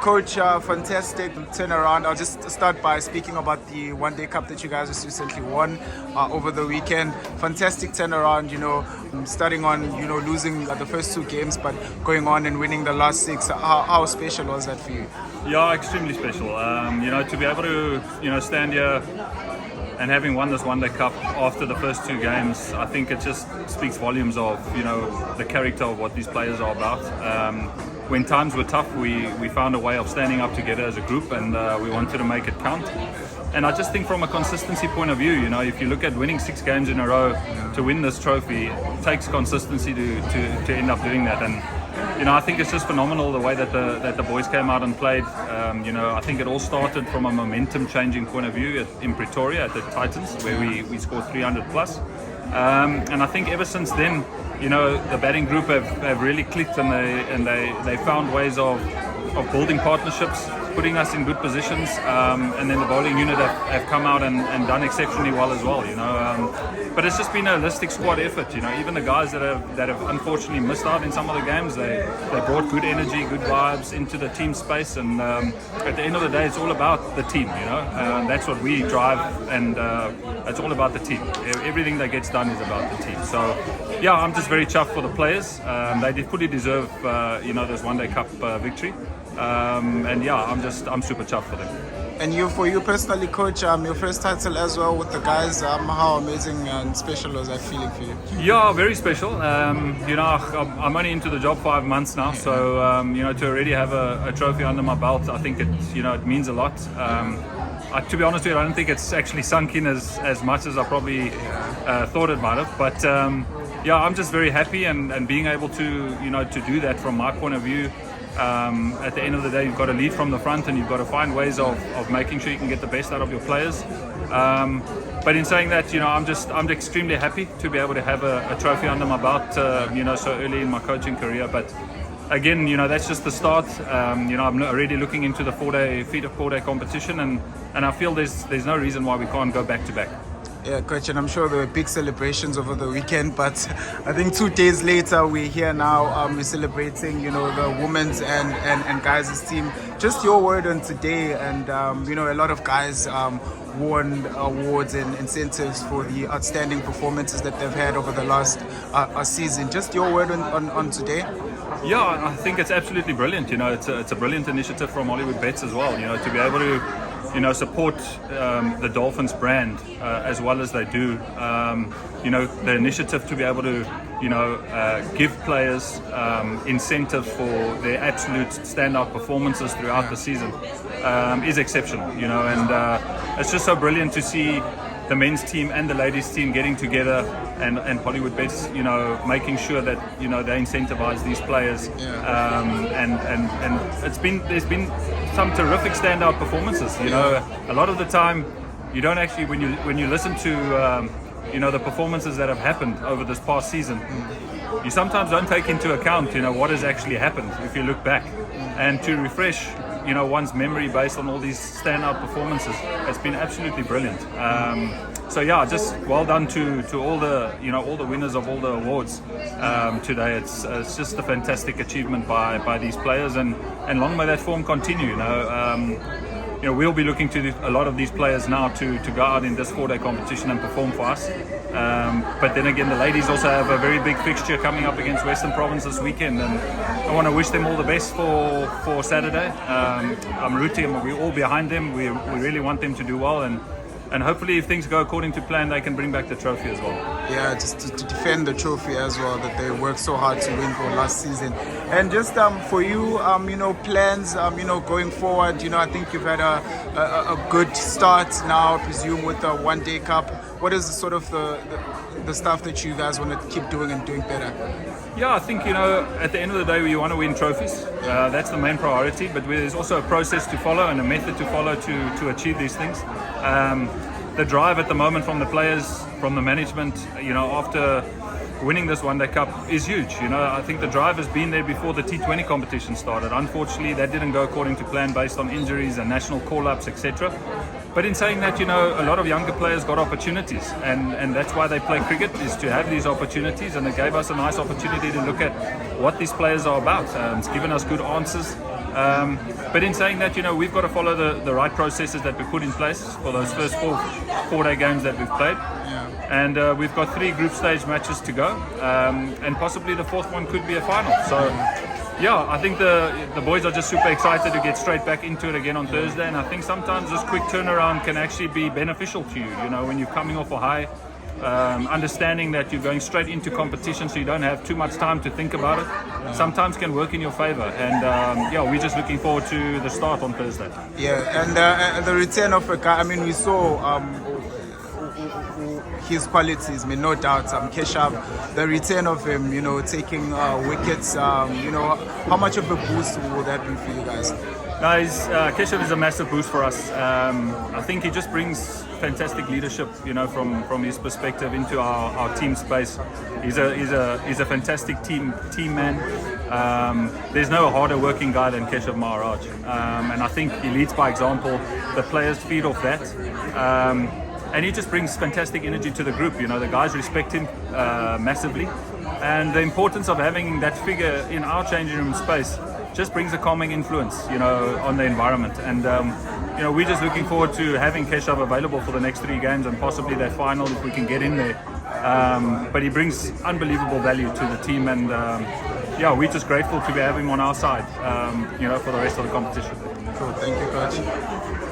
Coach, fantastic turnaround. I'll just start by speaking about the One Day Cup that you guys just recently won over the weekend. Fantastic turnaround, starting on, losing the first two games, but going on and winning the last six. How special was that for you? Yeah, extremely special. To be able to, stand here and having won this One Day Cup after the first two games, I think it just speaks volumes of, the character of what these players are about. When times were tough, we found a way of standing up together as a group, and we wanted to make it count. And I just think from a consistency point of view, if you look at winning 6 games in a row to win this trophy, it takes consistency to end up doing that. And I think it's just phenomenal the way that the boys came out and played. I think it all started from a momentum changing point of view in Pretoria at the Titans, where we scored 300 plus. And I think ever since then, the batting group have really clicked, and they found ways of building partnerships, putting us in good positions, and then the bowling unit have come out and done exceptionally well as well. But it's just been a holistic squad effort. Even the guys that have unfortunately missed out in some of the games, they brought good energy, good vibes into the team space, and at the end of the day, it's all about the team. That's what we drive, and it's all about the team. Everything that gets done is about the team. So yeah, I'm just very chuffed for the players. They fully deserve this One Day Cup victory. And yeah, I'm super chuffed for them. And for you personally, Coach, your first title as well with the guys, how amazing and special was that feeling for you? Yeah, very special. I'm only into the job 5 months now, so to already have a trophy under my belt, I think it means a lot. To be honest with you, I don't think it's actually sunk in as much as I probably thought it might have. But I'm just very happy, and being able to do that from my point of view. At the end of the day, you've got to lead from the front, and you've got to find ways of making sure you can get the best out of your players. But in saying that, I'm extremely happy to be able to have a trophy under my belt, so early in my coaching career. But again, that's just the start. I'm already looking into the 4-day competition, and I feel there's no reason why we can't go back to back. Yeah, Coach, and I'm sure there were big celebrations over the weekend, but I think 2 days later we're here now. We're celebrating, the women's and guys' team. Just your word on today, and a lot of guys won awards and incentives for the outstanding performances that they've had over the last season. Just your word on today. Yeah, I think it's absolutely brilliant. It's a brilliant initiative from Hollywood Bets as well. To be able to support the Dolphins brand as well as they do. The initiative to be able to, give players incentive for their absolute standout performances throughout the season is exceptional. And it's just so brilliant to see the men's team and the ladies team getting together, and Hollywood Bets, making sure that they incentivize these players. And there's been some terrific standout performances. A lot of the time you don't actually, when you listen to the performances that have happened over this past season, you sometimes don't take into account what has actually happened if you look back, and to refresh one's memory based on all these standout performances. It's been absolutely brilliant. So yeah, just well done to all the all the winners of all the awards today. It's just a fantastic achievement by these players, and long may that form continue. We'll be looking to a lot of these players now to go out in this 4-day competition and perform for us. But then again, the ladies also have a very big fixture coming up against Western Province this weekend, and I want to wish them all the best for Saturday. I'm rooting, we're all behind them. We really want them to do well, and hopefully if things go according to plan, they can bring back the trophy as well. Yeah, just to defend the trophy as well that they worked so hard to win for last season. And just for you, plans, going forward, I think you've had a good start now, I presume, with the One Day Cup. What is sort of the stuff that you guys want to keep doing and doing better? Yeah, I think, at the end of the day, we want to win trophies. That's the main priority, but there's also a process to follow and a method to follow to achieve these things. The drive at the moment from the players, from the management, after winning this One Day Cup is huge. I think the drive has been there before the T20 competition started. Unfortunately, that didn't go according to plan based on injuries and national call-ups, etc. But in saying that, a lot of younger players got opportunities, and that's why they play cricket, is to have these opportunities, and it gave us a nice opportunity to look at what these players are about. It's given us good answers. But in saying that, we've got to follow the right processes that we put in place for those first four-day games that we've played. And we've got 3 group stage matches to go, and possibly the 4th one could be a final. So, yeah, I think the boys are just super excited to get straight back into it again on Thursday. And I think sometimes this quick turnaround can actually be beneficial to you. When you're coming off a high, understanding that you're going straight into competition, so you don't have too much time to think about it. Sometimes can work in your favor. And we're just looking forward to the start on Thursday. Yeah, and the return of a guy. I mean, we saw. His qualities, no doubt. Keshav, the return of him, taking wickets, how much of a boost will that be for you guys? Guys, Keshav is a massive boost for us. I think he just brings fantastic leadership, from his perspective into our team space. He's a fantastic team man. There's no harder working guy than Keshav Maharaj, and I think he leads by example. The players feed off that. And he just brings fantastic energy to the group. The guys respect him massively. And the importance of having that figure in our changing room space just brings a calming influence, on the environment. And, we're just looking forward to having Keshav available for the next 3 games and possibly that final if we can get in there. But he brings unbelievable value to the team. And, we're just grateful to be having him on our side, for the rest of the competition. Cool. Thank you, Coach.